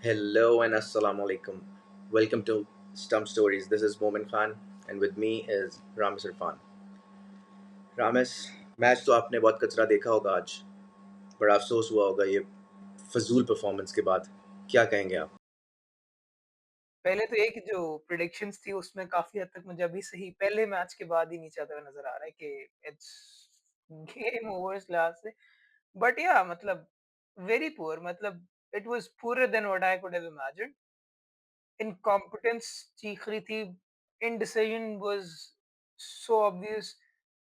Hello and assalamu alaikum. Welcome to Stump Stories. This is Momin Khan and with me is Ramis Irfan. Ramesh, match तो आपने बहुत कचरा देखा होगा आज. बड़ा अफसोस हुआ होगा ये फजूल परफॉर्मेंस के बाद. क्या कहेंगे आप? पहले तो एक जो प्रेडिक्शंस थी उसमें काफ़ी हद तक मुझे अभी से ही पहले मैच के बाद ही नीचे आता हुआ नज़र आ रहा है कि इट्स गेम ओवर इस लिहाज से। बट या मतलब वेरी पुअर मतलब it was poor then what I could have imagined. Incompetence चीख रही थी, इनडिसिजन वाज़ सो ऑब्वियस।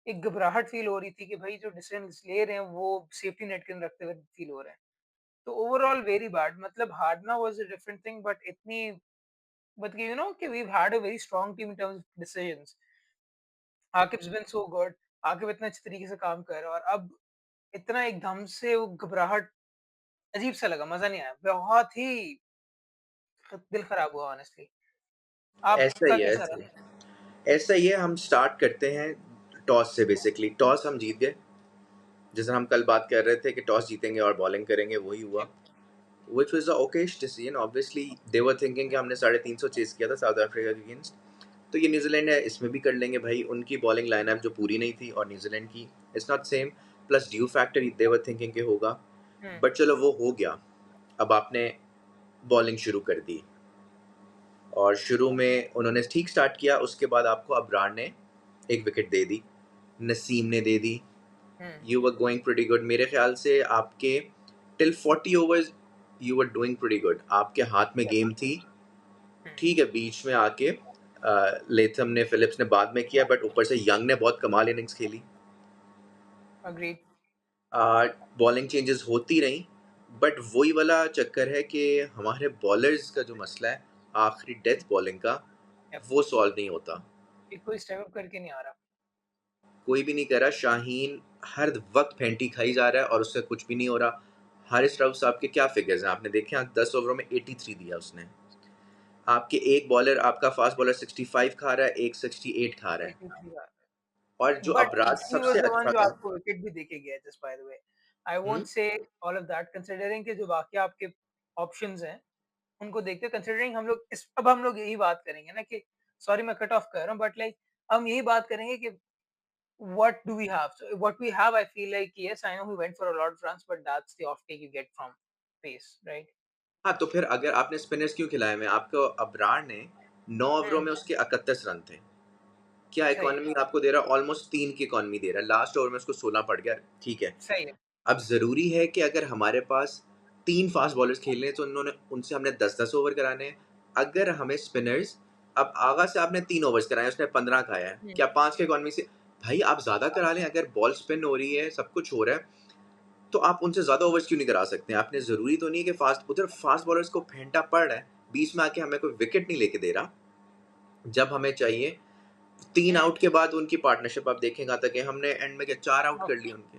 एक घबराहट फ़ील हो रही थी कि भाई जो डिसीजंस ले रहे हैं वो सेफ्टी नेट के अंदर रखते हुए फ़ील हो रहे हैं। तो ओवरऑल वेरी बैड मतलब हारना was a different thing but इतनी but you know कि we've had a very strong team in terms of decisions. आकिब's been so good. Aqib इतने अच्छे तरीके से काम कर रहा है और अब इतना एकदम से वो घबराहट अजीब सा लगा, मजा नहीं आया। बहुत ही दिल खराब हुआ ऑनेस्टली। ऐसा आपका ही है, कैसा ऐसा ही रहा? है. ऐसा ही है. हम स्टार्ट करते हैं टॉस से. बेसिकली टॉस हम जीत गए. जैसे हम कल बात कर रहे थे कि टॉस जीतेंगे और बॉलिंग करेंगे, वही हुआ. Which was a okayish decision. Obviously, they were thinking कि हमने 350 चेस किया था साउथ अफ्रीका के अगेंस्ट. तो ये न्यूजीलैंड है, इसमें भी कर लेंगे भाई. उनकी बॉलिंग लाइनअप जो पूरी नहीं थी और न्यूजीलैंड की it's not same. Plus due factor they were thinking के होगा. हुँ, बट चलो वो हो गया. अब आपने बॉलिंग शुरू कर दी और शुरू में उन्होंने ठीक स्टार्ट किया. उसके बाद आपको अब्रार ने एक विकेट दे दी, नसीम ने दे दी. Hmm, you were going pretty good. मेरे ख्याल से आपके till 40 overs you were doing pretty good. आपके हाथ में यस, गेम थी. हुँ, ठीक है, बीच में आके लेथम ने, फिलिप्स ने बाद में किया, बट ऊपर से यंग ने बहुत कमाल इनिंग्स खेली. एग्रीड। बॉलिंग चेंजेस होती रहीं. बट वही वाला चक्कर है कि हमारे बॉलर्स का जो मसला है, आखिरी डेथ बॉलिंग का, यप, वो सॉल्व नहीं होता. कि कोई स्टेप अप करके नहीं आ रहा। कोई भी नहीं कर रहा. शाहीन हर वक्त फेंटी खाई जा रहा है और उससे कुछ भी नहीं हो रहा. हारिस राउफ साहब के क्या फिगर्स हैं आपने देखे? 10 ओवरों में 83 दिया उसने. आपके एक बॉलर, आपका फास्ट बॉलर 65 खा रहा है, एक 68 खा रहा है. 83 का। और जो बट अबराज ही वाज़ सबसे द वन अच्छा जो था. आपको विकेट भी देके गया just by the way. I hmm. Won't say all of that considering कि जो बाकी आपके ऑप्शंस हैं उनको देखते कंसीडरिंग हम लोग यही बात करेंगे ना कि सॉरी मैं कट ऑफ कर रहा हूँ बट लाइक हम यही बात करेंगे कि what do we have so what we have I feel like yes I know we went for a lot of runs but that's the off take you get from pace right. हाँ, तो फिर अगर आपने spinners क्यों खिलाए में? आपको अबरार ने 9 ओवरों हम्म में उसके 31 रन थे. क्या सही है इकोनॉमी आपको दे रहा है? ऑलमोस्ट 3 की इकोनॉमी दे रहा है. लास्ट ओवर में उसको 16 पड़ गया. ठीक है. सही है। अब ज़रूरी है कि अगर हमारे पास 3 फास्ट बॉलर्स खेलने हैं तो उन्होंने उनसे हमने 10-10 ओवर कराने हैं. अगर हमें स्पिनर्स, अब आगा से आपने 3 ओवर्स कराए, उसने 15 खाया है. हम्म क्या 5 की इकोनॉमी से भाई आप ज़्यादा करा लें? अगर बॉल स्पिन हो रही है, सब कुछ हो रहा है, तो आप उनसे ज़्यादा ओवर्स क्यों नहीं करा सकते? आपने ज़रूरी तो नहीं है कि फास्ट बॉलर्स को फेंटा पड़ रहा है, बीच में आके हमें कोई विकेट नहीं लेके दे रहा. जब हमें चाहिए 3 हम्म आउट के बाद उनकी पार्टनरशिप आप देखेंगे तक कि हमने एंड में क्या 4 आउट कर okay, लिए उनके.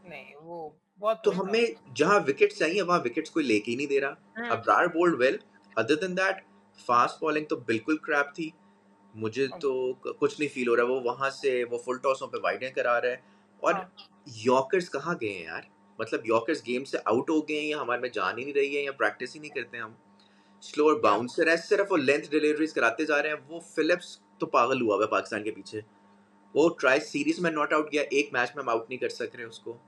नहीं वो बहुत तो वही था। हमें जहाँ विकेट्स चाहिए वहाँ विकेट्स कोई लेके ही नहीं दे रहा. Hmm Abrar bowled well. Other than that, fast bowling तो बिल्कुल क्रैप थी. मुझे तो okay, कुछ नहीं फील हो रहा. वो वहां से वो फुल टॉसों पे वाइडें करा रहा है. और हाँ यॉर्कर्स कहाँ गए हैं यार? मतलब यॉर्कर्स गेम से आउट हो गए हैं या हमारे में जान ही नहीं रही है या प्रैक्टिस ही नहीं करते हम. स्लोअर या बाउंसर है, सिर्फ वो लेंथ डिलीवरीज कराते जा रहे हैं. वो फिलिप्स तो पागल हुआ हुआ है पाकिस्तान के पीछे. वो ट्राई सीरीज में नॉट आउट गया, एक मैच में हम आउट नहीं कर सक रहे उसको.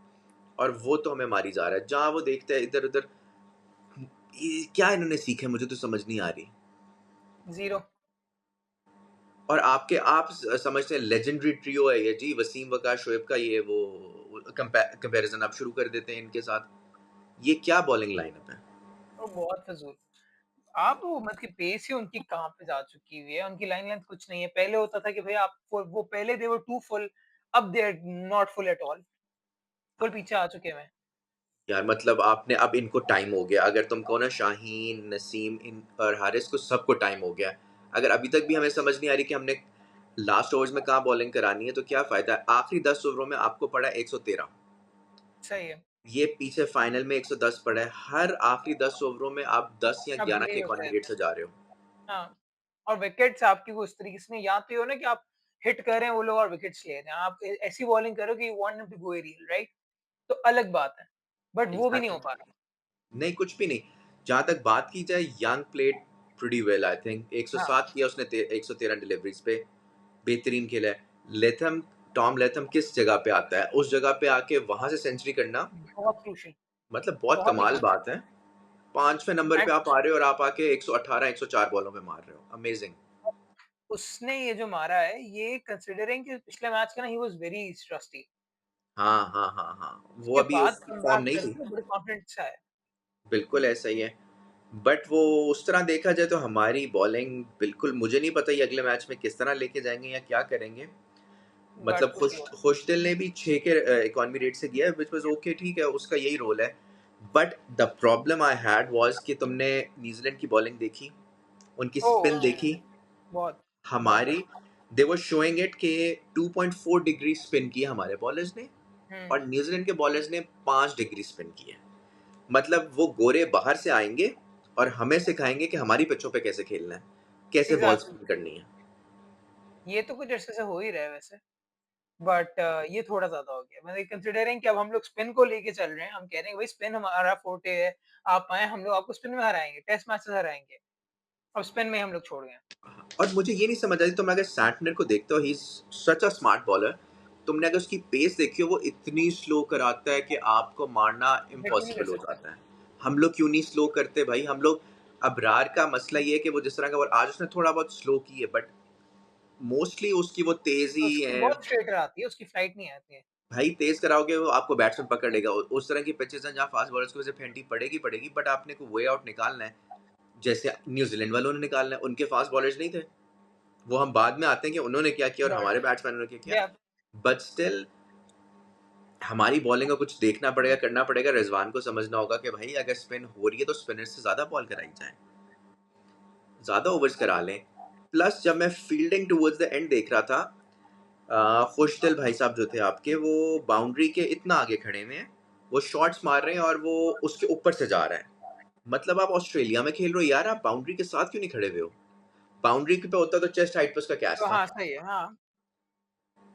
और वो तो हमें मारी जा रहा है. जहाँ वो देखते हैं इधर उधर. ये क्या इन्होंने सीखा है, मुझे तो समझ नहीं आ रही. जीरो। और आप समझते हैं लेजेंडरी ट्रियो है ये जी, वसीम, वकास, शोएब का ये वो कंपैरिजन आप शुरू कर देते हैं इनके साथ. ये क्या बॉलिंग लाइनअप है? वो बहुत फजूल। आप वो मत कि पेस ही उनकी कहाँ पे जा चुकी हुई है, उनकी लाइन लेंथ कुछ नहीं है। पहले होता था कि भई आप वो पहले दे वर टू फुल, अब they are not full at all, full पीछे आ चुके हैं। यार मतलब आपने, अब इनको टाइम हो गया. अगर तुम कहो ना शाहीन, नसीम इन और हारिस को सबको टाइम हो गया. अगर अभी तक भी हमें समझ नहीं आ रही कि हमने लास्ट ओवर्स में कहाँ बॉलिंग करानी है, तो क्या फायदा है? आखिरी 10 ओवरों में आपको पड़ा है 113. सही है, ये पीछे फाइनल में 110 पड़ा है. हर आखिरी 10 ओवरों में आप 10 या अब 11 के यही होता इकोनॉमी है। रेट से जा रहे हो. हाँ, और विकेट्स आपकी वो इस तरीके से नहीं, या तो ये हो ना कि आप हिट कर रहे हैं वो लोग और विकेट्स ले रहे हैं। आप ऐसी बॉलिंग करो कि you want them to go aerial right? तो अलग बात है, बट वो भी नहीं हो एग्जैक्टली. पा रहा। नहीं, कुछ भी नहीं. जहाँ तक बात की जाए, young played pretty well I think. हाँ, 107 किया उसने, 113 डिलीवरीज पे, बेहतरीन खेला है। लेथम, टॉम लेथम किस जगह पे आता है, उस जगह पे आके वहां से सेंचुरी करना, बहुत क्रूशियल, मतलब बहुत बहुत ही कमाल क्रूशियल। बात है। 5वें नंबर एंड पे आप आ रहे हो और आप आके 118 104 बॉलों पे मार रहे हो, अमेजिंग। उसने ये जो मारा है, ये कंसिडरिंग कि पिछले मैच का ना ही वाज़ वेरी रस्टी। हाँ, हाँ, हाँ, हाँ, वो उसके अभी बाद उसकी फॉर्म कमबैक नहीं थी। करके बड़े कॉन्फिडेंट से आया। बिल्कुल ऐसा ही है। बट वो, उस तरह देखा जाए तो हमारी बॉलिंग बिल्कुल, मुझे नहीं पता ये अगले मैच में किस तरह लेके जाएँगे या क्या करेंगे। बट मतलब कुछ नहीं हो खुशदिल ने भी 6 के इकॉनमी रेट से किया है, व्हिच वाज़ ओके, ठीक है, उसका यही रोल है। But the problem I had was कि तुमने न्यूज़ीलैंड की बॉलिंग देखी, उनकी ओह! स्पिन देखी, बहुत, बहुत हमारी, ज़्यादा। दे वर शोइंग इट कि 2.4 डिग्री स्पिन की हमारे बॉलर्स ने, हुँ, और न्यूज़ीलैंड के बॉलर्स ने 5 डिग्री स्पिन की है। मतलब वो गोरे बाहर से आएँगे और हमें सिखाएँगे कि हमारी पिचों पे कैसे खेलना है, कैसे बॉल एग्ज़ैक्टली। स्पिन करनी है। ये तो कुछ अरसे से हो ही रहा है वैसे, बट ये थोड़ा ज़्यादा हो गया। मतलब कंसिडरिंग कि अब हम लोग स्पिन को लेके चल रहे हैं, हम कह रहे हैं भाई स्पिन हमारा फोर्टे है, आप आएँ हम लोग आपको स्पिन में हराएँगे, टेस्ट मैचेस हराएँगे। अब स्पिन में ही हम लोग छोड़ गए हैं। और मुझे ये नहीं समझ आई, तुम अगर सैंटनर को देखते हो, he is such a smart bowler. तुमने अगर उसकी पेस देखी हो, वो इतनी स्लो कराता है कि आपको मारना हिट ही नहीं कर इम्पॉसिबल हो सकते। जाता है। हम लोग क्यों नहीं स्लो करते भाई? हम लोग, अबरार का मसला ये है कि वो जिस तरह का, और आज उसने थोड़ा बहुत स्लो की है, बट मोस्टली उसकी वो तेज़ी उसकी है। बहुत स्ट्रेट आती है, उसकी फ्लाइट नहीं आती है। भाई तेज़ कराओगे वो आपको बैट्समैन पकड़ लेगा। उस तरह की पिचेज़ हैं जहाँ फास्ट बॉलर्स को वैसे फेंटी पड़ेगी पड़ेगी, बट आपने को वे आउट निकालना है। जैसे न्यूज़ीलैंड वालों ने निकालना है, उनके फास्ट बॉलर्स नहीं थे। वो हम बाद में आते हैं कि उन्होंने क्या किया और बट हमारे बैट्समैनों ने क्या किया। या बट स्टिल हमारी बॉलिंग का कुछ देखना पड़ेगा, करना पड़ेगा। रिजवान को समझना होगा कि भाई अगर स्पिन हो रही है तो स्पिनर से ज़्यादा बॉल कराई जाए, ज़्यादा ओवर्स करा लें। प्लस जब मैं फील्डिंग टूवर्ड्स द एंड देख रहा था, खुशदिल भाई साहब जो थे आपके, वो बाउंड्री के इतना आगे खड़े हुए हैं, वो शॉट्स मार रहे हैं और वो उसके ऊपर से जा रहा है। मतलब आप ऑस्ट्रेलिया में खेल रहे हो यार, आप बाउंड्री के साथ क्यों नहीं खड़े हुए हो? बाउंड्री पे होता तो चेस्ट हाइट पे उसका कैच तो था। हाँ, सही है, हाँ।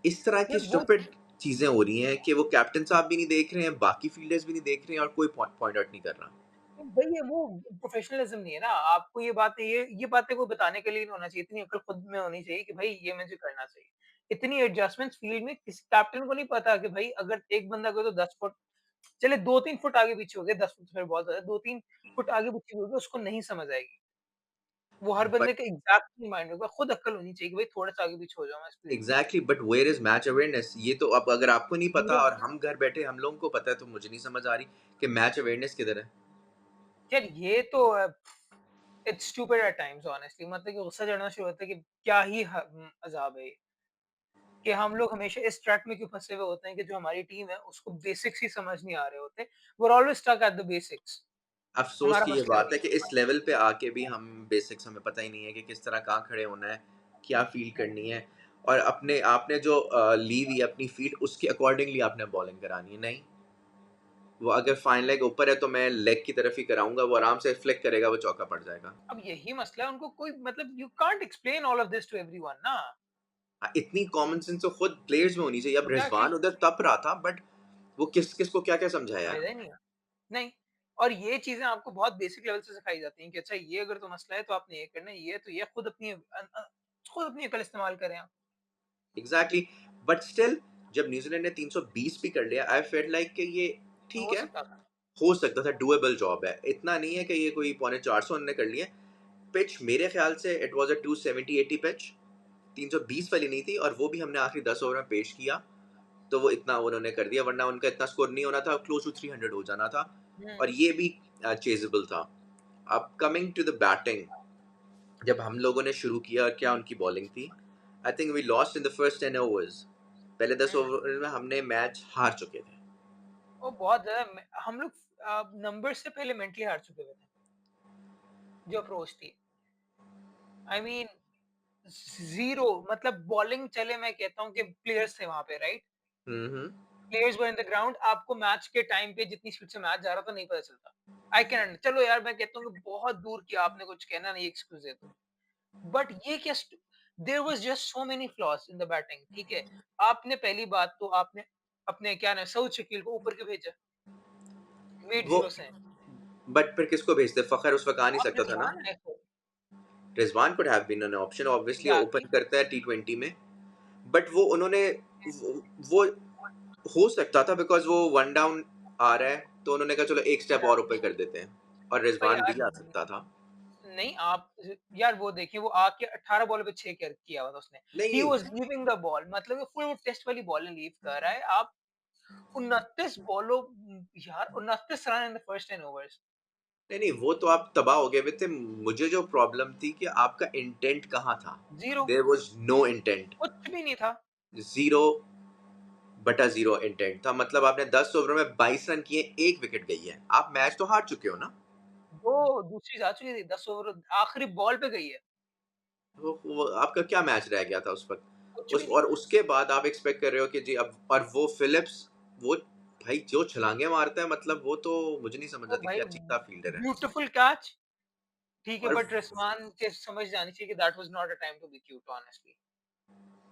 इस तरह की यार वो स्टूपिड चीजें हो रही हैं कि वो कैप्टन साहब भी नहीं देख रहे हैं, बाकी फील्डर्स भी नहीं देख रहे हैं, और कोई पॉइंट आउट नहीं कर रहा। भई ये वो प्रोफेशनलिज़्म नहीं है ना, आपको ये बातें कोई बताने के लिए नहीं होना चाहिए, इतनी अक्ल खुद में होनी चाहिए कि भई ये मुझे करना चाहिए। इतनी एडजस्टमेंट्स फील्ड में किसी कैप्टन को नहीं पता कि भई अगर एक बंदा गया तो 10 फुट, चलिए 2-3 फुट आगे-पीछे हो गए, 10 फुट तो फिर बहुत ज़्यादा है, 2-3 फुट आगे-पीछे हो गए, उसको नहीं समझ आएगी। वो हर बट बंदे के एग्ज़ैक्टली माइंड में होगा, खुद अक्ल होनी चाहिए कि भई थोड़ा-सा आगे-पीछे हो जाऊँ मैं इस फील्ड में। Exactly, but where is match awareness? ये तो अब अगर आपको नहीं हम पता लोग और हम घर बैठे हम लोगों को पता है, तो मुझे नहीं समझ आ रही कि मैच अवेयरनेस किधर है। यार ये तो it's stupid at times honestly, मतलब कि गुस्सा चढ़ना शुरू होता है कि क्या ही अज़ाब है ये। कि हम लोग हमेशा इस ट्रैक में क्यों फँसे हुए होते हैं कि जो हमारी टीम है उसको बेसिक्स ही समझ नहीं आ रहे होते। We are always stuck at the basics. अफसोस हमारा की ये मसला बात यही है है। कि इस लेवल पे आके भी हम बेसिक्स, हमें पता ही नहीं है कि किस तरह कहाँ खड़े होना है, क्या फील हुँ, करनी है, और अपने आपने जो ली हुई है अपनी फील्ड, उसके अकॉर्डिंगली आपने बॉलिंग करानी है। नहीं, वो अगर फाइन लेग ऊपर है तो मैं लेग की तरफ ही कराऊंगा, वो आराम से फ्लिक करेगा, वो चौका पड़ जाएगा। अब यही मसला है, उनको कोई मतलब you can't explain all of this to everyone ना। इतनी कॉमन सेंस तो खुद प्लेयर्स में होनी चाहिए। अब एग्ज़ैक्टली, रिजवान उधर तप रहा था, बट वो किस किस को क्या क्या समझाया यार। फ़ायदा ही नहीं है। नहीं, और ये चीज़ें आपको बहुत बेसिक लेवल से सिखाई जाती हैं कि अच्छा ये अगर तो मसला है तो आपने ये करना है, ये तो ये खुद अपनी अकल इस्तेमाल करें आप। एग्जैक्टली, बट स्टिल जब न्यूजीलैंड ने 320 भी कर लिया, आई फेल्ट लाइक कि ये ठीक हो है, सकता था। हो सकता था, डुएबल जॉब है, इतना नहीं है कि ये कोई पौने 400 उन्होंने कर लिए। पिच मेरे ख्याल से इट वाज अ 270-80 पिच, 320 वाली नहीं थी, और वो भी हमने आखिरी 10 ओवर में पेश किया, तो वो इतना उन्होंने कर दिया, वरना उनका इतना स्कोर नहीं होना था, क्लोज टू 300 हो जाना था, हुँ, और ये भी चेजेबल था। अब कमिंग टू द बैटिंग, जब हम लोगों ने शुरू किया, और क्या उनकी बॉलिंग थी, I think we lost in the first 10 overs. पहले 10 हुँ। ओवर में हमने मैच हार चुके थे। वो बहुत ज़्यादा हम लोग नंबर्स से पहले मेंटली हार चुके हुए थे, जो अप्रोच थी। आई मीन 0 मतलब बॉलिंग चले मैं कहता हूँ कि प्लेयर्स थे वहाँ पे right? Hmm. Players were in the ground आपको मैच के टाइम पे जितनी स्पीड से मैच जा रहा था नहीं पता चलता। आई कैन चलो यार मैं कहता हूँ कि बहुत दूर किया आपने कुछ कहना नहीं एक्सक्यूज़ दे दो। बट ये क्या there was just so many flaws in the batting ठीक है? आपने पहली बात तो आपने अपने क्या नाम है सऊद शकील को ऊपर क्यों भेजा? मिड वो 0 से। बट फिर किसको भेजते? फ़खर उस वक़्त आ नहीं आप सकता था ना? रिज़वान है फिर। Rizwan could have been an option, obviously exactly. Open करता है टी20 में, बट वो उन्होंने वो हो सकता था बिकॉज़ वो 1 डाउन आ रहा है, तो उन्होंने कहा चलो 1 स्टेप और ऊपर एग्ज़ैक्टली। कर देते हैं और पर रिज़वान यार भी आ सकता था। नहीं आप यार वो देखिए वो आके 18 बॉल पे 6 किया हुआ था उसने। नहीं, ही नहीं, वाज़ लीविंग द बॉल मतलब वो फुल टेस्ट वाली बॉलें लीव कर रहा है। आप 29 बॉलों यार 29 run in the first 10 overs. नहीं, नहीं, वो तो आप तबाह हो गए हुए थे। मुझे जो प्रॉब्लम थी कि आपका इंटेंट कहाँ था? 0 देयर वाज़ नो इंटेंट, कुछ भी नहीं था। 0 बटा 0 इंटेंट था। मतलब आपने 10 ओवर में 22 रन किए, 1 विकेट गई है। आप मैच तो हार चुके हो ना? वो दूसरी जा चुकी थी 10 ओवर आखिरी बॉल पे गई है। वो आपका क्या मैच रह गया था उस वक़्त? कुछ उस भी नहीं। और उसके बाद आप एक्सपेक्ट कर रहे हो कि जी अब और वो फिलिप्स, वो भाई जो छलांगे मारता है, मतलब वो तो मुझे नहीं समझ ओ आती भाई क्या चीज़ का फील्डर है। Beautiful catch. ठीक है और बट रिस्वान के समझ जानी चाहिए कि that was not a time to be cute honestly.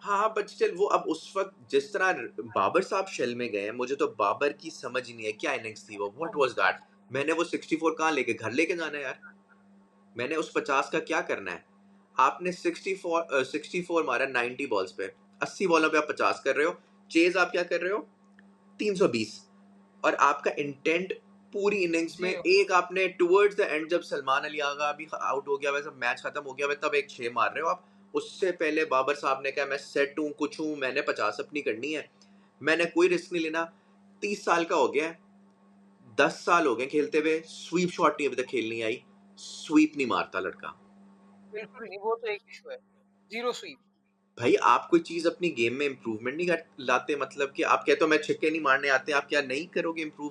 हाँ, हाँ, बट स्टिल वो अब उस वक़्त जिस तरह बाबर साहब शेल में गए हैं, मुझे तो बाबर की समझ ही नहीं है, क्या इनिंग्स थी वो? Oh what was that? भाई मैंने वो 64 कहाँ लेके घर लेके जाना है यार? मैंने उस 50 का क्या करना है? आपने 64 मारा 90 बॉल्स पे, 80 बॉलों पे आप 50 कर रहे हो, चेज़ आप क्या कर रहे हो? 320, और आपका इंटेंट पूरी इनिंग्स में 0 एक आपने टुवर्ड्स द एंड जब सलमान अली आगा भी आउट हो गया वैसा मैच खत्म हो गया वै तब एक 6 मार रहे हो आप। उससे पहले बाबर साहब ने कहा मैं सेट हूँ, कुछ हूँ, मैंने 50 अपनी करनी है। मैंने कोई रिस्क नहीं लेना। 30 साल का हो गया है, 10 साल हो गए खेलते हुए, स्वीप शॉट नहीं अभी तक खेल नहीं आई। स्वीप नहीं मारता लड़का। बिल्कुल नहीं, वो तो एक इश्यू है। 0 स्वीप। भाई आप कोई चीज़ अपनी गेम में इम्प्रूवमेंट नहीं कर लाते, मतलब कि आप कहते हो मैं छक्के नहीं मारने आते, आप क्या नहीं करोगे इम्प्रूव?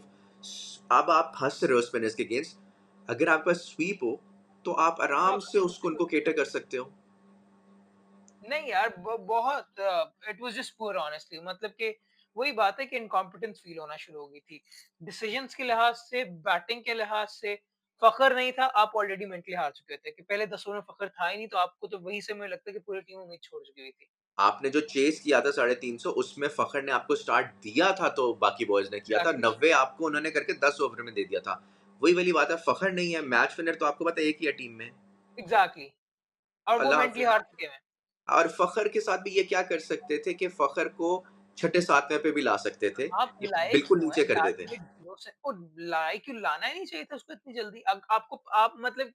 अब आप हँस रहे हो स्पिनर्स के अगेंस्ट, अगर आपके पास स्वीप हो, तो आप तो आराम आप से अच्छे उसको से उनको कैटर कर सकते हो। नहीं यार बहुत it was just poor honestly मतलब कि वही बात है कि इनकॉम्पिटेंस फील होना शुरू हो गई थी। डिसीजंस के लिहाज से, बैटिंग के लिहाज से फ़खर नहीं था, आप ऑलरेडी मेंटली हार चुके थे कि पहले 10 ओवर में फ़खर था ही नहीं, तो आपको तो वहीं से मुझे लगता है कि पूरी टीम उम्मीद छोड़ चुकी हुई थी। आपने जो चेज़ किया था 350 उसमें फ़खर ने आपको स्टार्ट दिया था, तो बाकी बॉयज़ ने किया था, एग्ज़ैक्टली, 90 आपको उन्होंने करके 10 ओवर में दे दिया था। वही वाली बात है, फ़खर नहीं है, मैच विनर तो आपको पता है एक ही है टीम में। एग्ज़ैक्टली और वो अल्लाह मेंटली हाफ़िज़। हार चुके हैं। और फ़खर के साथ भी ये क्या कर सकते थे कि फ़खर को छठे 7वें पे भी ला सकते थे, आप या लाए बिल्कुल क्यों हैं? नीचे कर दैट देते। मेड नो सेंस और लाए क्यों लाना ही नहीं चाहिए था उसको इतनी जल्दी। आपको आप मतलब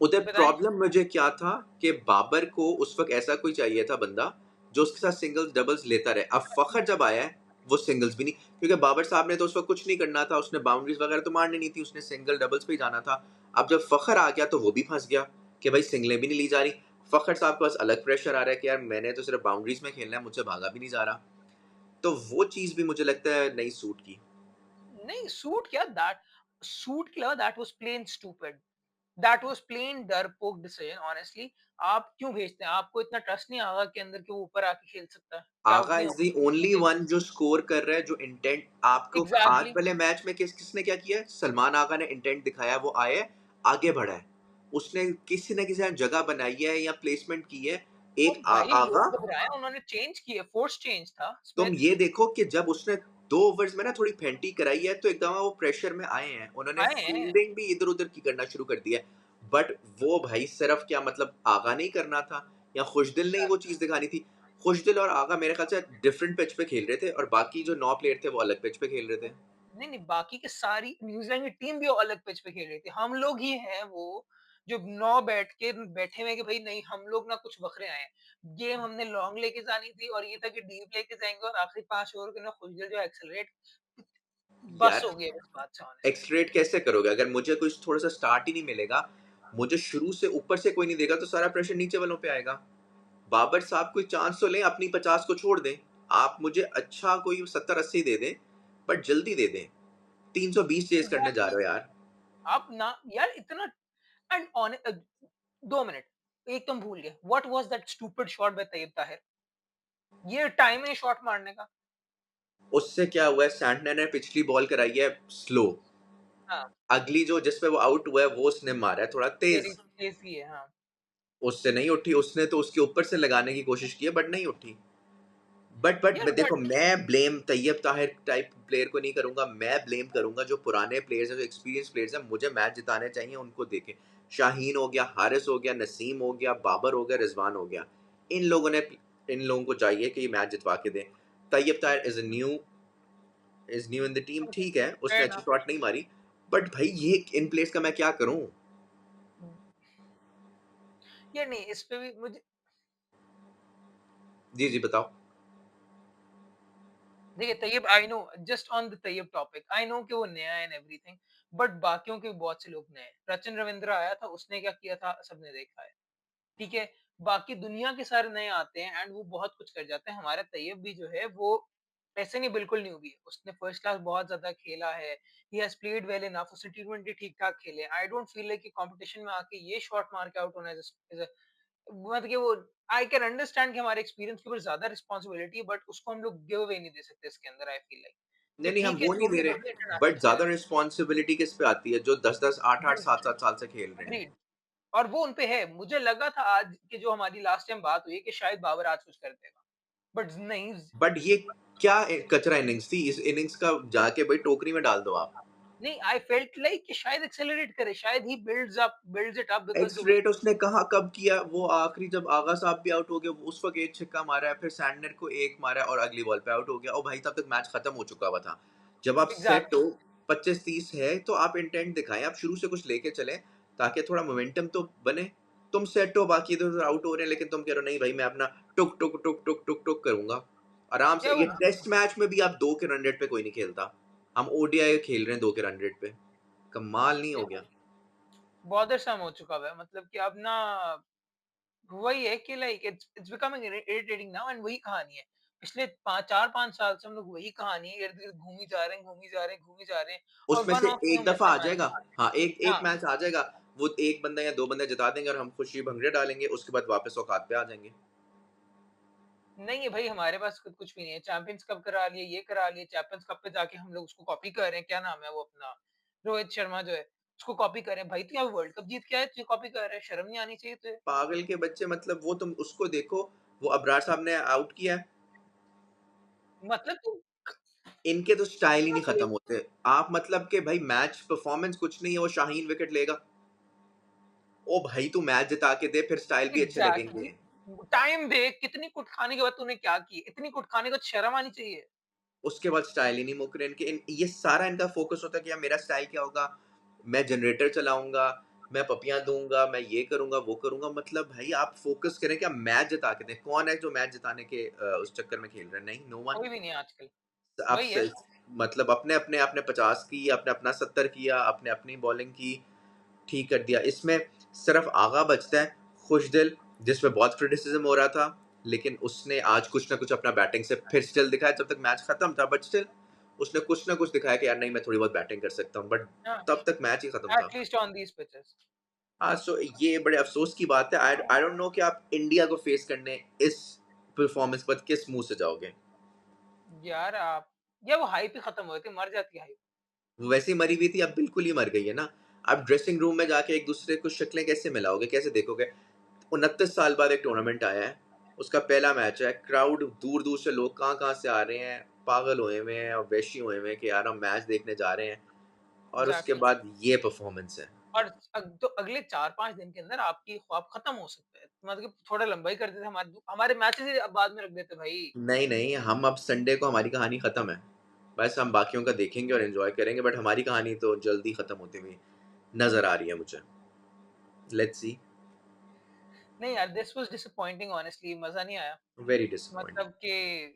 उधर बताएँ? प्रॉब्लम मुझे क्या था कि बाबर को उस वक़्त ऐसा कोई चाहिए था बंदा, जो उसके साथ सिंगल्स, डबल्स लेता रहे। अब फ़खर जब आया है, वो सिंगल्स भी नहीं, क्योंकि बाबर साहब ने तो उस वक़्त कुछ नहीं करना था, उसने बाउंड्रीज़ वगैरह तो मारनी नहीं थी, उसने सिंगल, डबल्स पे ही जाना था। अब जब फ़खर आ गया, तो वो भी फँस गया कि भाई सिंगलें भी नहीं ली जा रही। फ़खर साहब के पास अलग प्रेशर आ रहा है कि यार मैंने तो सिर्फ़ बाउंड्रीज़ में खेलना है, मुझसे भागा भी नहीं जा रहा। तो वो चीज़ भी मुझे लगता है नहीं सूट की। नहीं सूट क्या दैट सूट के अलावा that was plain stupid. That was plain डरपोक डिसीजन ऑनेस्टली। आप क्यों भेजते हैं? आपको इतना ट्रस्ट नहीं आगा के अंदर कि वो ऊपर आके खेल सकता है? क्या आगा उतनी इज़ द ओनली वन जो स्कोर कर रहा है, जो इंटेंट आपको आज एग्ज़ैक्टली वाले मैच में किसने क्या किया है? सलमान आगा ने इंटेंट दिखाया, वो आया है, आगे बढ़ा है। उसने किसी न किसी जगह बनाई है या प्लेसमेंट की है। ओ एक भाई आगा, लोग घबराए उन्होंने चेंज किए, फोर्स चेंज था तुम स्मिथ ये देखो कि जब उसने 2 ओवर्स में ना थोड़ी फेंटी कराई है, तो एकदम वो प्रेशर में आए हैं। उन्होंने आए हैं। फील्डिंग भी इधर-उधर की करना शुरू कर दिया है। बट वो भाई सिर्फ क्या, मतलब आगा ने ही करना था या खुशदिल ने ही वो एग्ज़ैक्टली चीज़ दिखानी थी? खुशदिल और आगा मेरे ख्याल से डिफरेंट पिच पे खेल रहे थे, और बाकी जो 9 प्लेयर थे वो अलग पिच पे खेल रहे थे। नहीं, नहीं बाकी की सारी न्यूज़ीलैंड की टीम भी अलग पिच पे खेल रही थी। हम लोग ही हैं वो जो 9 बैठे हुए हैं कि भई नहीं हम लोग ना कुछ बखरे आए हैं। गेम हमने लॉन्ग लेके जानी थी और ये था कि डीप लेके जाएँगे और आखिरी 5 ओवर के ना खुशगल जो एक्सेलरेट बस यार हो गई है इस बात से ऑनेस्टली। एक्सलेरेट कैसे करोगे? अगर मुझे कुछ थोड़ा-सा स्टार्ट ही नहीं मिलेगा, मुझे शुरू से ऊपर से कोई नहीं देगा, तो सारा प्रेशर नीचे वालों पे आएगा। बाबर साहब कोई चांस तो लें, अपनी 50 को छोड़ दें। आप मुझे अच्छा कोई 70-80 दे दें, बट जल्दी दे दें। 320 चेज़ करने जा एग्ज़ैक्टली रहे हो यार। आप ना यार इतना एंड 2 मिनट एक तुम भूल गए। What was that stupid shot by Tayyab Tahir? ये टाइम है शॉट मारने का। उससे क्या हुआ है, सैंटनर ने पिछली बॉल कराई है स्लो, हाँ, अगली जो जिस पे वो आउट हुआ है, वो उसने मारा है थोड़ा तेरी तेज़। तेज़ी है, हाँ। उससे नहीं उठी, उसने तो उसके ऊपर से लगाने की कोशिश की है, बट नहीं उठी। बट यार देखो, बट मैं blame Tayyab Tahir type player को नहीं करूँगा, मैं ब्लेम करूँगा जो पुराने प्लेयर्स हैं, जो एक्सपीरियंस प्लेयर्स हैं, मुझे मैच जिताने चाहिए, उनको देखें। शाहीन हो गया, हारिस हो गया, नसीम हो गया, बाबर हो गया, रिज़वान हो गया। इन लोगों को चाहिए कि ये मैच जितवा के दें। Tayyab Tahir is new in the team, ठीक है, फेयर उसने अच्छी इनफ। शॉट नहीं मारी, बट भाई ये इन प्लेयर्स का मैं क्या करूँ? यार नहीं, इस पे भी मुझे जी, जी, बताओ। देखिए Tayyab, I know, just on the Tayyab topic, I know कि वो नया है एंड एवरीथिंग, बट बाकियों के भी बहुत से लोग नए हैं। रचिन रविंद्र आया था, उसने क्या किया था सबने देखा है। ठीक है? बाकी दुनिया के सारे नए आते हैं एंड वो बहुत कुछ कर जाते हैं। हमारा तैयब भी जो है वो ऐसे नहीं, बिल्कुल न्यूबी है। उसने फर्स्ट क्लास बहुत ज़्यादा खेला है। He has played well enough, उसने टी20 ठीक-ठाक खेले। आई डोंट फील लाइक कि कॉम्पिटिशन में आके ये शॉट मार के आउट होना इज़ अ मतलब कि वो, आई कैन अंडरस्टैंड कि हमारे एक्सपीरियंस के ऊपर ज़्यादा रिस्पांसिबिलिटी है, बट उसको हम लोग गिव अवे नहीं दे सकते इसके अंदर, आई फील लाइक। नहीं, कि नहीं, हम ठीक है, वो नहीं जो दे भी रहे, बंदे इंटरनेशनल बट ज़्यादा प्लेयर हैं। रिस्पॉन्सिबिलिटी किस पे आती है? जो 10-10, 8-8, एग्रीड, 7-7 साल से खेल रहे हैं। एग्रीड। और वो उन पे है। मुझे लगा था आज की जो हमारी लास्ट टाइम बात हुई कि शायद बाबर आज कुछ कर देगा, बट नहीं। बट ये क्या कचरा इनिंग्स थी? इस इनिंग्स का जाके भाई टोकरी में डाल दो आप। नहीं, आई फेल्ट लाइक कि शायद एक्सेलरेट करे, शायद he builds it up because the way. Accelerate उसने कहाँ कब किया? वो आखिरी जब आगा साहब भी आउट हो गए, उस वक़्त एक छक्का मारा है, फिर सैंडनर को एक मारा है और अगली बॉल पे आउट हो गया। और भाई तब तक मैच खत्म हो चुका हुआ था। जब आप सेट एग्ज़ैक्टली। हो, 25-30 है, तो आप इंटेंट दिखाएँ, आप शुरू से कुछ लेके चलें, ताकि थोड़ा मोमेंटम तो बने। तुम सेट हो, बाकी इधर-उधर आउट हो रहे हैं, लेकिन तुम कह रहे हो नहीं भाई मैं अपना टुक, टुक, टुक, टुक, टुक, टुक करूँगा। आराम या से, वो ये टेस्ट मैच में भी आप 2 के रन रेट पे कोई नहीं खेलता। हम ओडीआई खेल रहे हैं 2 के रन रेट पे। कमाल नहीं हो गया? बॉदरसम हो चुका हुआ है, मतलब कि अब ना वही है कि like it's it's becoming irritating now and वही कहानी है। पिछले 5 4-5 साल से हम लोग वही कहानी है, इर्द-गिर्द घूमी जा रहे हैं, घूमी जा रहे हैं, घूमी जा रहे हैं और उसमें वन से ऑफ में एक हम दफ़ा ऐसे आ मैच जाएगा। जीत रहे हाँ, एक हैं। एक हाँ, मैच आ जाएगा, वो 1 बंदा या 2 बंदे जिता देंगे और हम खुशी भंगड़े डालेंगे, उसके बाद वापस औकात पे आ जाएँगे। नहीं है भाई, हमारे पास खुद कुछ भी नहीं है। चैंपियंस कप करा लिए, ये करा लिए, चैंपियंस कप पे जाके हम लोग उसको कॉपी कर रहे हैं। क्या नाम है वो अपना, रोहित शर्मा जो है, उसको कॉपी कर रहे हैं। भाई तू यहाँ वर्ल्ड कप जीत के आया, तू कॉपी कर रहा है, शर्म नहीं आनी चाहिए तुझे? पागल के बच्चे, मतलब वो तुम उसको देखो, वो अबरार साहब ने आउट किया है, मतलब तू इनके तो स्टाइल ही क्या नहीं भाई? खत्म होते। आप मतलब कि भाई मैच परफॉर्मेंस कुछ नहीं है, वो शाहीन विकेट लेगा। ओ भाई तू मैच जिता के दे, फिर स्टाइल भी अच्छे एग्ज़ैक्टली। लगेंगे। टाइम देख, कितनी कुट खाने के बाद तूने क्या की? इतनी कुट खाने के बाद शर्म आनी चाहिए। उसके बाद स्टाइल ही नहीं मुक रहे इनके। ये सारा इनका फोकस होता है कि यार मेरा स्टाइल क्या होगा, मैं जनरेटर चलाऊंगा, मैं पपियां दूंगा, मैं ये करूंगा वो करूंगा। मतलब भाई आप फोकस करें कि आप मैच जिता के दें। कौन है जो मैच जिताने के उस चक्कर में खेल रहा है? नहीं, नो वन। कोई भी नहीं है आजकल। आप वही है। मतलब अपने अपने आपने 50 की, आपने अपना 70 किया, आपने अपनी बॉलिंग की, ठीक कर दिया। इसमें सिर्फ आगा बचता है, खुशदिल, जिसमें बहुत क्रिटिसिज्म हो रहा था, लेकिन उसने आज कुछ ना कुछ अपना बैटिंग से फिर स्टिल दिखाया। जब तक मैच खत्म था, बट स्टिल उसने कुछ ना कुछ दिखाया कि यार नहीं मैं थोड़ी बहुत बैटिंग कर सकता हूँ, बट हाँ, तब तक मैच ही खत्म था। At least on these pitches. हाँ, सो ये बड़े अफसोस की बात है। आई आई डोंट नो कि आप इंडिया को फेस करने इस परफॉर्मेंस पर किस मुंह से जाओगे। यार आप, या वो हाइप ही खत्म हो गई थी, मर जाती है हाइप। वो वैसे ही मरी हुई थी, अब बिल्कुल ही मर गई है ना। आप ड्रेसिंग रूम में जाके एक दूसरे को शक्लें कैसे मिलाओगे, कैसे देखोगे? 29 साल बाद एक टूर्नामेंट आया है, उसका पहला मैच है, क्राउड दूर-दूर से लोग कहाँ-कहाँ से आ रहे हैं, पागल हुए हुए हैं और वहशी हुए हुए हैं कि यार हम मैच देखने जा रहे हैं, और उसके एग्ज़ैक्टली। बाद ये परफॉर्मेंस है। और तो अगले 4-5 दिन के अंदर आपकी ख्वाब खत्म हो सकता है। मतलब कि थोड़ा लंबा ही कर देते, हमारे मैचेज़ ही अब बाद में रख देते भाई। नहीं, नहीं, हम अब संडे को हमारी कहानी खत्म है। बस हम बाकियों का देखेंगे और एन्जॉय करेंगे, बट हमारी कहानी तो जल्दी खत्म होती हुई नज़र आ रही है मुझे। Let's see. नहीं यार, दिस वाज़ डिसअपॉइंटिंग ऑनेस्टली, मज़ा नहीं आया। Very disappointing. मतलब कि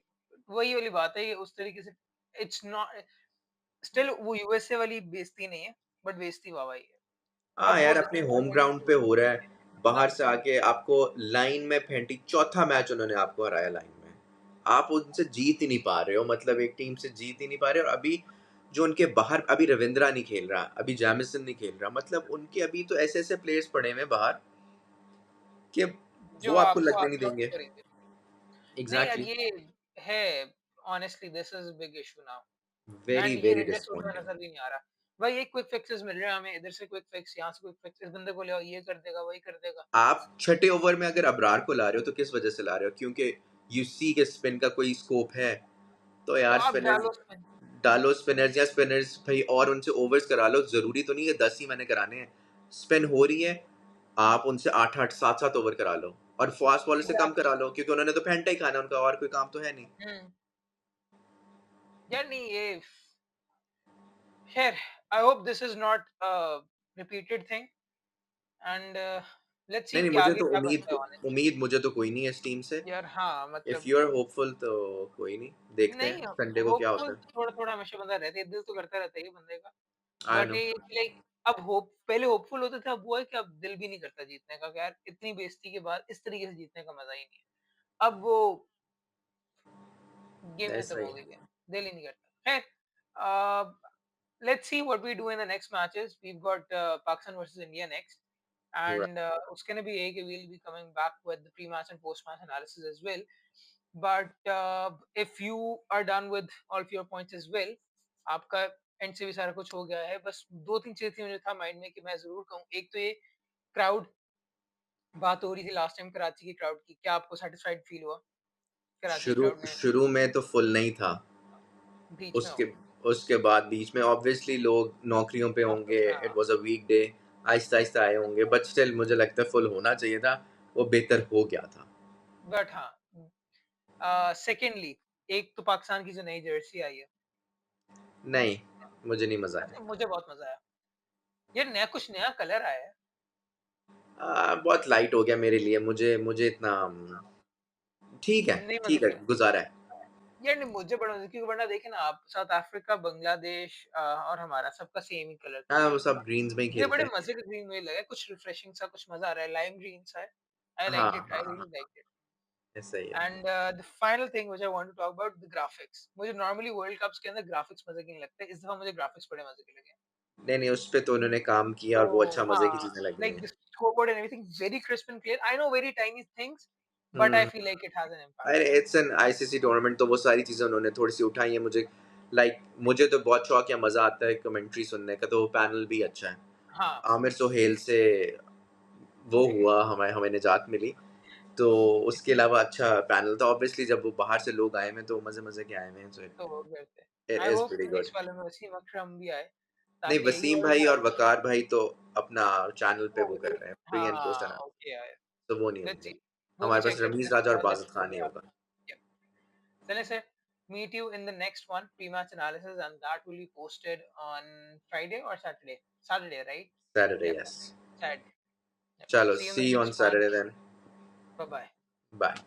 वही वाली बात है, ये उस तरीके से इट्स नॉट स्टिल वो यूएसए वाली बेइज़्ती नहीं है, बट बेइज़्ती वाह-वाही है। हाँ अब वो यार, अपने होम डिसअपॉइंटमेंट ग्राउंड पे हो रहा है, बाहर से एग्ज़ैक्टली। आके आपको लाइन में फेंटी, चौथा मैच उन्होंने आपको हराया लाइन में। आप उनसे जीत ही नहीं पा रहे हो, मतलब एक टीम से जीत ही नहीं पा रहे हो। और अभी जो उनके बाहर, अभी रविंद्रा नहीं खेल रहा, अभी जैमिसन नहीं खेल रहा, मतलब उनके अभी तो ऐसे-ऐसे प्लेयर्स पड़े हुए हैं बाहर कि जो वो आपको आपको लगने नहीं आगे आउट देंगे। करेंगे। नहीं यार, एग्ज़ैक्टली। ये है, honestly this is a big issue now. Very, and ये वेरी एडजस्ट होता डिसअपॉइंटिंग। नज़र भी नहीं आ रहा। वही एक क्विक फिक्सेस मिल रहे हैं हमें, इधर से क्विक फिक्स, यहाँ से क्विक फिक्स, इस बंदे को ले आओ, ये कर देगा, वही कर देगा। आप छठे ओवर में अगर अबरार को ला रहे हो तो किस वजह से ला रहे हो? क्योंकि यू सी के स्पिन का कोई स्कोप है, तो तो यार आप स्पिनर्स डालो उसमें। डालो, स्पिनर्स या स्पिनर्स भाई, और उनसे ओवर्स करा लो। ज़रूरी तो नहीं है 10 ही मैंने कराने हैं। स्पिन हो रही है, आप उनसे 8-8, 7-7 ओवर करा लो, और फास्ट बॉलर से कम एग्ज़ैक्टली। करा लो, क्योंकि उन्होंने तो फेंटा ही खाना है, उनका और कोई काम तो है नहीं। हुँ। यार नहीं ये खैर I hope this is not a repeated thing and let's see नहीं, नहीं, कि मुझे आगे तो क्या बनता है ऑनेस्टली। उम्मीद मुझे तो कोई नहीं है इस टीम से। यार हाँ, इफ मतलब यू आर होपफुल तो कोई नहीं, देखते नहीं हैं संडे को क्या होता होपफुल है। थोड़ा-थोड़ा हमेशा बंदा रहता है, दिल तो करता रहता है ये बंदे का। आई बट नो। ये लाइक अब होप पहले होपफुल होता था, अब वो है कि अब दिल भी नहीं करता जीतने का कि यार इतनी बेइज़्ज़ती के बाद इस तरीके से जीतने का मज़ा ही नहीं है। अब वो गेम खत्म ऐसा ही हो गई है। है, दिल ही नहीं करता। खैर uh, let's see what we do in the next matches. We have got Pakistan versus India next right. And उसके लिए भी यही कि we will be coming back with the pre match and post match analysis as well. But if you are done with all of your points as well, आपका end से भी सारा कुछ हो गया है। बस 2-3 चीज़ें थी मुझे था माइंड में कि मैं ज़रूर कहूँ। एक तो ये क्राउड बात हो रही थी लास्ट टाइम कराची की क्राउड की। क्या आपको सैटिस्फाइड फील हुआ कराची शुरू क्राउड ने? शुरू में तो फुल नहीं था। बीच में उसके हो, उसके बाद बीच में ऑब्वियसली लोग नौकरियों पे ऑफ होंगे, कोर्स इट हाँ, वाज़ अ वीक डे, आहिस्ता-आहिस्ता आए होंगे, बट स्टिल मुझे लगता है फुल होना चाहिए था, वो बेहतर हो गया था। बट हाँ सेकेंडली एक तो पाकिस्तान की जो नई जर्सी आई है, नहीं, मुझे नहीं मज़ा आया। अच्छा मुझे बहुत मज़ा आया। यार नया कुछ नया कलर आया है। बहुत लाइट हो गया मेरे लिए, मुझे मुझे इतना नहीं मज़े ठीक है, किया। गुज़ारा है। यार नहीं मुझे बड़ा मज़ा क्योंकि वरना देखे ना आप साउथ अफ्रीका, बांग्लादेश और हमारा सबका सेम ही कलर था हाँ, वो ग्रीन सब का। ग्रीन्स में ही ये खेलते बड़े हैं। मज़े का ग्रीन मुझे लगा, कुछ रिफ्रेशिंग सा कुछ मज़ा आ रहा है, लाइम ग्रीन सा है। आई हाँ, लाइक्ड हाँ, इट, आई हाँ, रियली हाँ, लाइक्ड इट। ऐसा ही है। And the final thing which I want to talk about the graphics. मुझे नॉर्मली वर्ल्ड कप्स के अंदर ग्राफिक्स मज़े के नहीं लगते। इस दफ़ा मुझे ग्राफिक्स बड़े मज़े के लगे। नहीं, नहीं, उस पे तो उन्होंने काम किया, तो और वो अच्छा मज़े की हाँ, चीज़ें लगी like हैं। the scoreboard and everything very crisp and clear. I know very tiny things, but I hmm. feel like it has an impact. अरे इट्स एन आईसीसी टूर्नामेंट, तो वो सारी चीज़ें उन्होंने थोड़ी-सी उठाई हैं। मुझे तो बहुत शौक या मज़ा आता है कमेंट्री सुनने का, तो वो पैनल भी अच्छा है। हाँ, आमिर सुहेल से वो हुआ, हमें हमें निजात मिली, तो उसके अलावा अच्छा पैनल था। ऑब्वियसली जब वो बाहर से लोग आए हुए हैं, तो मज़े-मज़े के आए हुए हैं, सो तो वो करते हैं। It I is hope pretty good. Next वाले में वसीम अकरम भी आए, नहीं, ताकि यही वसीम और भाई ज़्यादा और वकार भाई तो अपना चैनल पे वो वो कर रहे हैं, प्री एंड पोस्ट हाँ, एनालिसिस, ओके यार, तो वो नहीं लेट्स होंगे। सी। वो भी हमारे पास चेक करते रमीज़ हैं। राजा और लेट्स बाज़िद सी खान व्हाट नहीं दे होगा। हैव। चलें sir, meet you in the next one, pre-match analysis, and that will be posted on Friday or Saturday? Saturday, right? Saturday, Yep, yes. Saturday. Yep. चलो, See you in see the you on next one. Saturday then. Bye-bye. Bye.